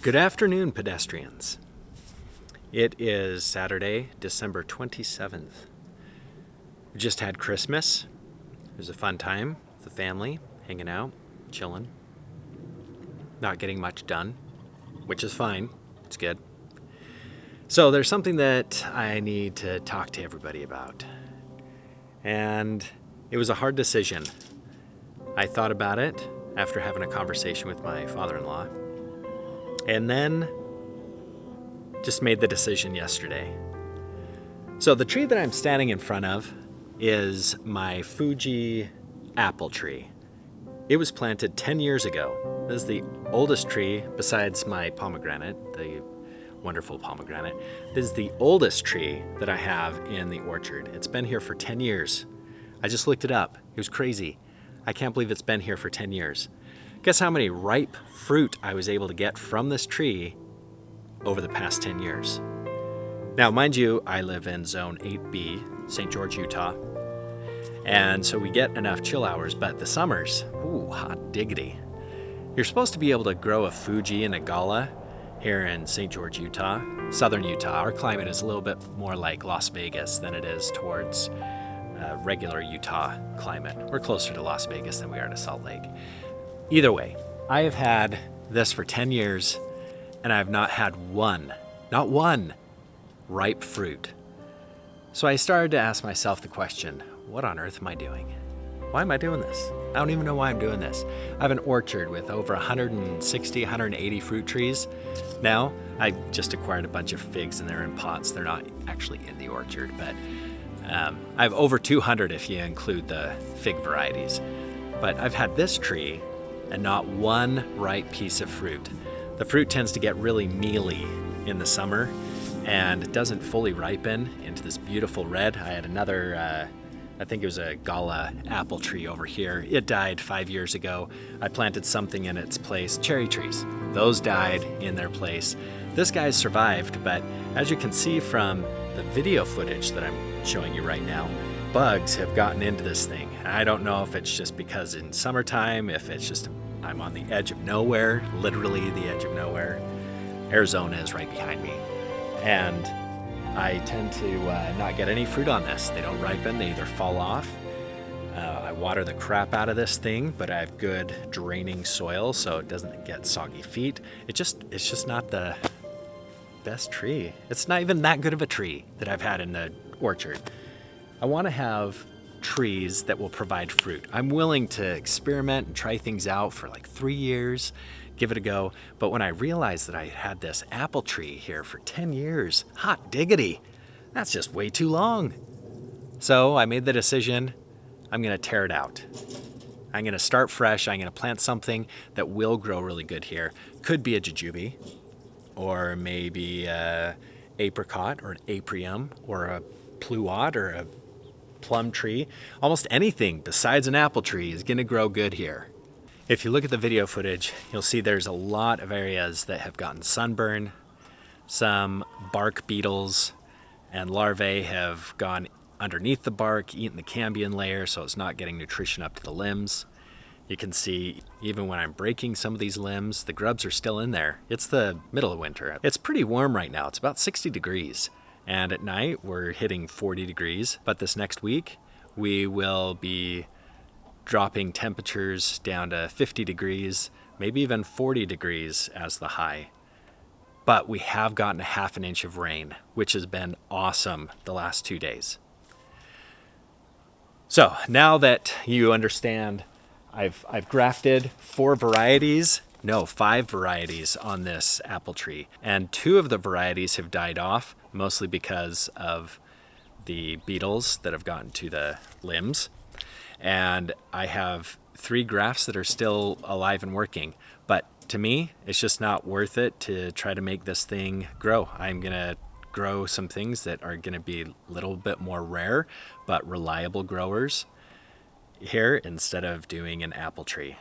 Good afternoon, pedestrians. It is Saturday, December 27th. We just had Christmas. It was a fun time with the family, hanging out, chilling. Not getting much done, which is fine. It's good. So there's something that I need to talk to everybody about. And it was a hard decision. I thought about it after having a conversation with my father-in-law. And then just made the decision yesterday. So the tree that I'm standing in front of is my Fuji apple tree. It was planted 10 years ago. This is the oldest tree besides my pomegranate, the wonderful pomegranate. This is the oldest tree that I have in the orchard. It's been here for 10 years. I just looked it up. It was crazy. I can't believe it's been here for 10 years. Guess how many ripe fruit I was able to get from this tree over the past 10 years. Now, mind you, I live in Zone 8B, St. George, Utah. And so we get enough chill hours, but the summers, ooh, hot diggity. You're supposed to be able to grow a Fuji and a Gala here in St. George, Utah, southern Utah. Our climate is a little bit more like Las Vegas than it is towards regular Utah climate. We're closer to Las Vegas than we are to Salt Lake. Either way, I have had this for 10 years and I have not had not one ripe fruit. So I started to ask myself the question, what on earth am I doing? Why am I doing this? I don't even know why I'm doing this. I have an orchard with over 160, 180 fruit trees. Now, I just acquired a bunch of figs and they're in pots. They're not actually in the orchard, but I have over 200 if you include the fig varieties. But I've had this tree and not one ripe piece of fruit. The fruit tends to get really mealy in the summer and it doesn't fully ripen into this beautiful red. I had another, I think it was a Gala apple tree over here. It died 5 years ago. I planted something in its place, cherry trees. Those died in their place. This guy's survived, but as you can see from the video footage that I'm showing you right now, bugs have gotten into this thing. I don't know if it's just because in summertime, if it's just I'm on the edge of nowhere, literally the edge of nowhere. Arizona is right behind me. And I tend to not get any fruit on this. They don't ripen, they either fall off. I water the crap out of this thing, but I have good draining soil so it doesn't get soggy feet. It's just not the best tree. It's not even that good of a tree that I've had in the orchard. I want to have trees that will provide fruit. I'm willing to experiment and try things out for like 3 years, give it a go. But when I realized that I had this apple tree here for 10 years, hot diggity, that's just way too long. So I made the decision, I'm going to tear it out. I'm going to start fresh. I'm going to plant something that will grow really good here. Could be a jujube, or maybe a apricot, or an aprium, or a pluot, or a plum tree. Almost anything besides an apple tree is going to grow good here. If you look at the video footage, you'll see there's a lot of areas that have gotten sunburn. Some bark beetles and larvae have gone underneath the bark, eaten the cambium layer, so it's not getting nutrition up to the limbs. You can see even when I'm breaking some of these limbs, the grubs are still in there. It's the middle of winter. It's pretty warm right now. It's about 60 degrees. And at night, we're hitting 40 degrees. But this next week, we will be dropping temperatures down to 50 degrees, maybe even 40 degrees as the high. But we have gotten a half an inch of rain, which has been awesome the last 2 days. So now that you understand, I've grafted 5 varieties on this apple tree. And 2 of the varieties have died off, mostly because of the beetles that have gotten to the limbs. And I have 3 grafts that are still alive and working. But to me, it's just not worth it to try to make this thing grow. I'm going to grow some things that are going to be a little bit more rare, but reliable growers here instead of doing an apple tree.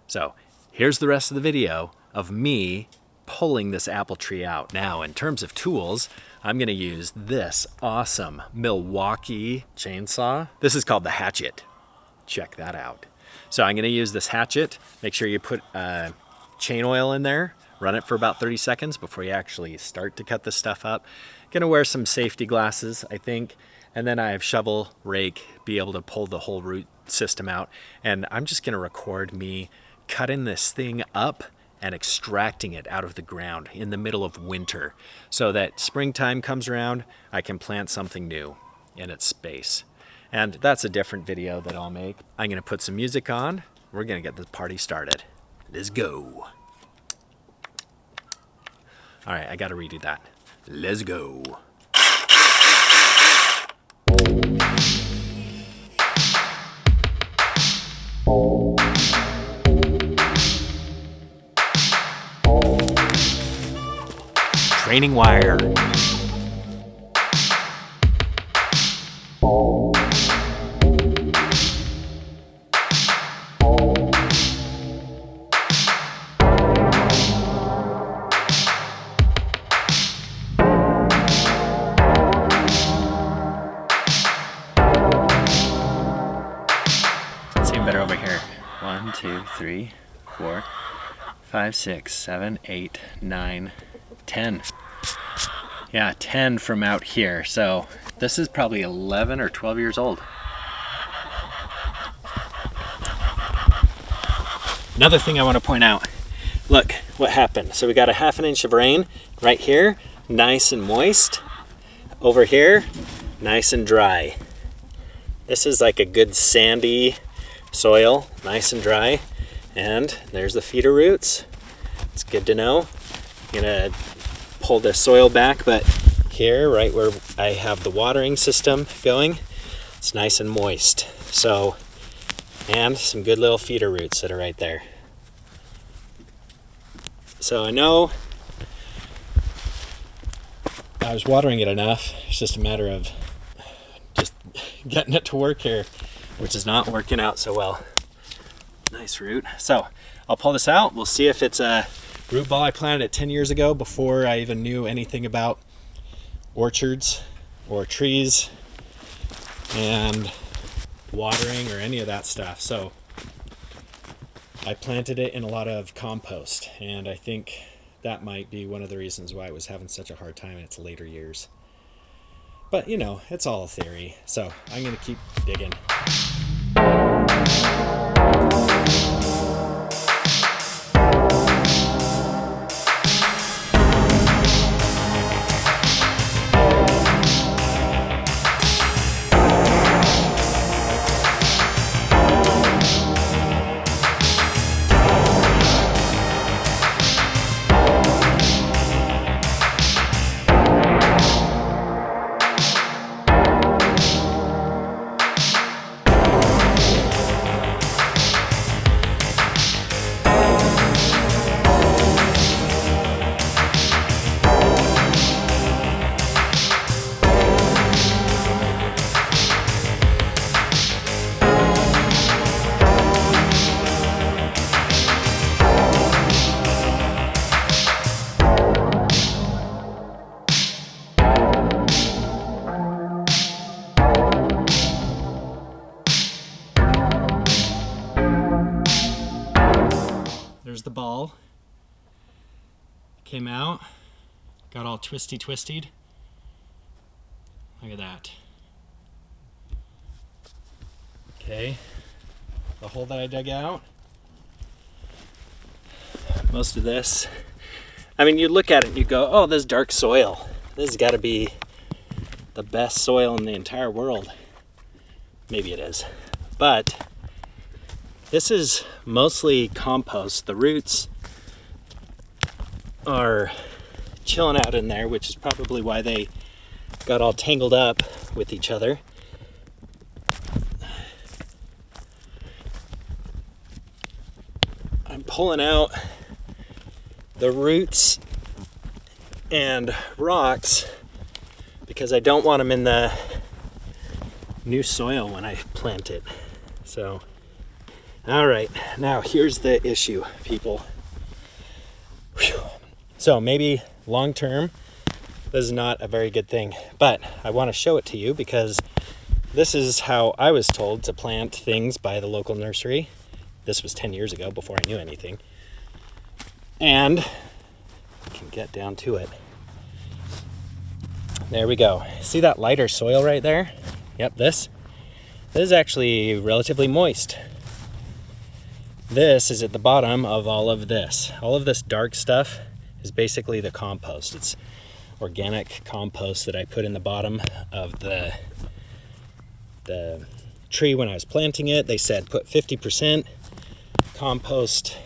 So here's the rest of the video of me pulling this apple tree out. Now, in terms of tools, I'm going to use this awesome Milwaukee chainsaw. This is called the Hatchet. Check that out. So I'm going to use this hatchet. Make sure you put chain oil in there Run it for about 30 seconds before you actually start to cut the stuff up. Gonna wear some safety glasses, I think. And then I have shovel, rake, be able to pull the whole root system out. And I'm just gonna record me cutting this thing up and extracting it out of the ground in the middle of winter so that springtime comes around, I can plant something new in its space. And that's a different video that I'll make. I'm gonna put some music on. We're gonna get the party started. Let's go. All right, I gotta redo that. Let's go. Training wire. See better over here. 1, 2, 3, 4, 5, 6, 7, 8, 9, 10. Yeah, 10 from out here. So this is probably 11 or 12 years old. Another thing I want to point out, look what happened. So we got a 1/2 inch of rain right here, nice and moist. Over here, nice and dry. This is like a good sandy soil, nice and dry. And there's the feeder roots. It's good to know. I'm gonna pull the soil back, but here, right where I have the watering system going, it's nice and moist. So, and some good little feeder roots that are right there. So I know I was watering it enough. It's just a matter of just getting it to work here, which is not working out so well. Nice root. So I'll pull this out. We'll see if it's a root ball I planted it 10 years ago before I even knew anything about orchards or trees and watering or any of that stuff. So I planted it in a lot of compost, and I think that might be one of the reasons why it was having such a hard time in its later years. But you know, it's all theory. So I'm gonna keep digging. There's the ball. Came out, got all twisty-twisted. Look at that. Okay, the hole that I dug out. Most of this, I mean, you look at it and you go, oh, this is dark soil. This has got to be the best soil in the entire world. Maybe it is, but this is mostly compost. The roots are chilling out in there, which is probably why they got all tangled up with each other. I'm pulling out the roots and rocks because I don't want them in the new soil when I plant it. So, all right, now here's the issue, people. Whew. So maybe long term, this is not a very good thing, but I want to show it to you because this is how I was told to plant things by the local nursery. This was 10 years ago before I knew anything. And get down to it. There we go. See that lighter soil right there? Yep, this is actually relatively moist. This is at the bottom of all of this. All of this dark stuff is basically the compost. It's organic compost that I put in the bottom of the tree when I was planting it. They said put 50% compost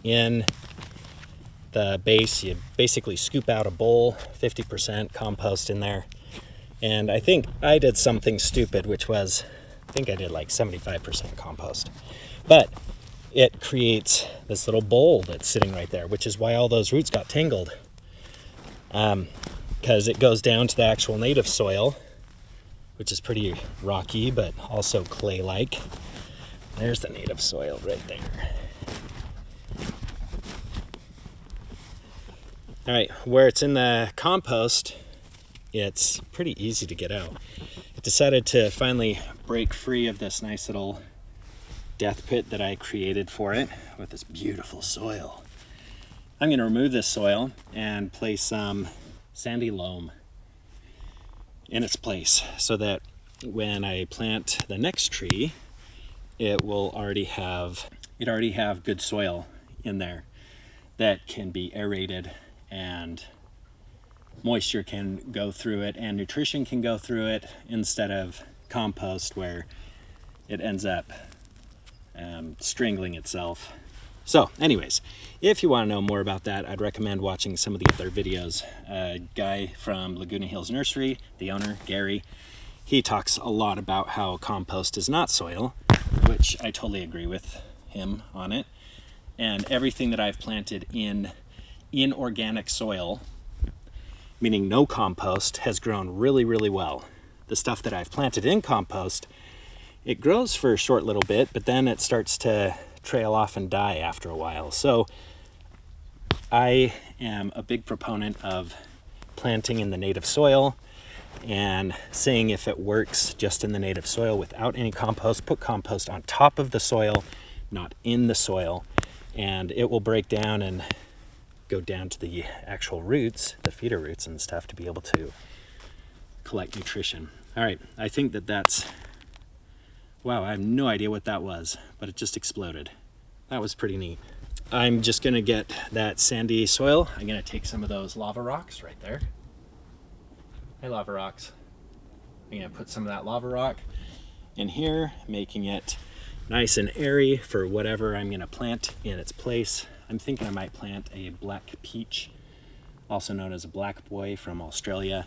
in the base. You basically scoop out a bowl, 50% compost in there. And I think I did something stupid, which was, I think I did like 75% compost. But it creates this little bowl that's sitting right there, which is why all those roots got tangled. Because it goes down to the actual native soil, which is pretty rocky, but also clay-like. There's the native soil right there. All right, where it's in the compost, it's pretty easy to get out. It decided to finally break free of this nice little death pit that I created for it with this beautiful soil. I'm going to remove this soil and place some sandy loam in its place so that when I plant the next tree, it will already have good soil in there that can be aerated, and moisture can go through it and nutrition can go through it, instead of compost where it ends up strangling itself. So anyways, if you want to know more about that, I'd recommend watching some of the other videos. A guy from Laguna Hills Nursery, the owner, Gary, he talks a lot about how compost is not soil, which I totally agree with him on it. And everything that I've planted in organic soil, meaning no compost, has grown really, really well. The stuff that I've planted in compost, it grows for a short little bit, but then it starts to trail off and die after a while. So I am a big proponent of planting in the native soil and seeing if it works just in the native soil without any compost. Put compost on top of the soil, not in the soil, and it will break down and go down to the actual roots, the feeder roots and stuff, to be able to collect nutrition. All right, I think that's, wow, I have no idea what that was, but it just exploded. That was pretty neat. I'm just gonna get that sandy soil. I'm gonna take some of those lava rocks right there. Hey, lava rocks. I'm gonna put some of that lava rock in here, making it nice and airy for whatever I'm gonna plant in its place. I'm thinking I might plant a black peach, also known as a black boy, from Australia.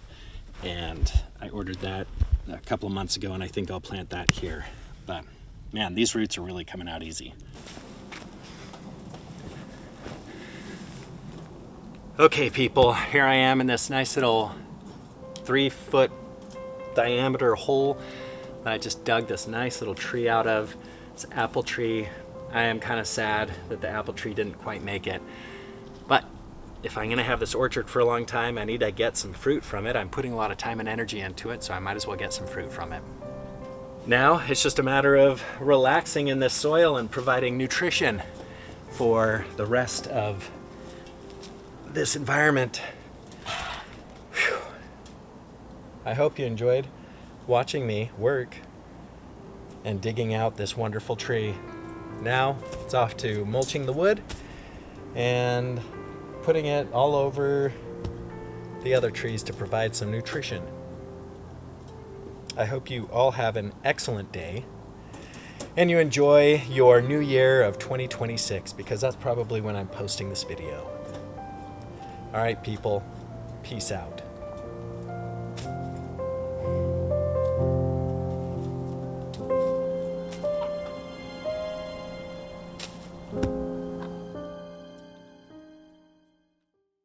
And I ordered that a couple of months ago, and I think I'll plant that here. But man, these roots are really coming out easy. Okay, people, here I am in this nice little 3-foot diameter hole that I just dug this nice little tree out of. It's an apple tree. I am kind of sad that the apple tree didn't quite make it, but if I'm gonna have this orchard for a long time, I need to get some fruit from it. I'm putting a lot of time and energy into it, so I might as well get some fruit from it. Now it's just a matter of relaxing in this soil and providing nutrition for the rest of this environment. Whew. I hope you enjoyed watching me work and digging out this wonderful tree. Now it's off to mulching the wood and putting it all over the other trees to provide some nutrition. I hope you all have an excellent day and you enjoy your new year of 2026, because that's probably when I'm posting this video. All right, people, peace out.